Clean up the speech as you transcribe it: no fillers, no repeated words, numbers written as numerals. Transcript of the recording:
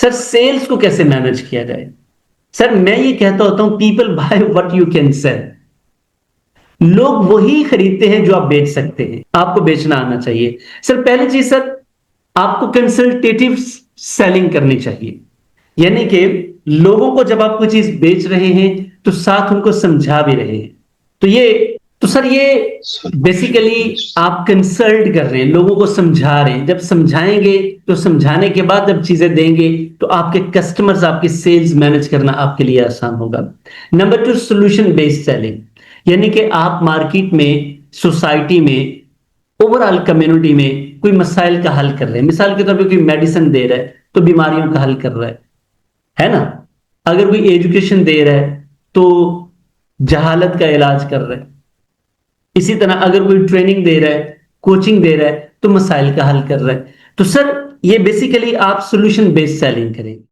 Sir sales को कैसे manage किया जाए? सर मैं ये कहता होता हूं, people by what you can sell. लोग वही खरीदते हैं जो आप बेच सकते हैं, आपको बेचना आना चाहिए। सर पहली चीज सर, आपको कंसल्टेटिव सेलिंग करनी चाहिए। यानी कि लोगों को जब आप कोई चीज बेच रहे हैं तो साथ उनको समझा भी रहे हैं। तो सर ये बेसिकली आप कंसल्ट कर रहे हैं, लोगों को समझा रहे हैं। जब समझाएंगे तो समझाने के बाद जब चीजें देंगे तो आपके कस्टमर्स, आपकी सेल्स मैनेज करना आपके लिए आसान होगा। Number two, solution based selling. यानी कि आप मार्केट में, सोसाइटी में, ओवरऑल कम्युनिटी में कोई मसाइल का हल कर रहे हैं। मिसाल के तौर पे कोई मेडिसिन दे रहा है तो बीमारियों का हल कर रहा है ना? अगर कोई एजुकेशन दे रहा है तो जहालत का इलाज कर रहा है। इसी तरह अगर कोई ट्रेनिंग दे रहा है, कोचिंग दे रहा है तो मसाइल का हल कर रहा है। तो सर ये बेसिकली आप सोल्यूशन बेस्ड सेलिंग करें।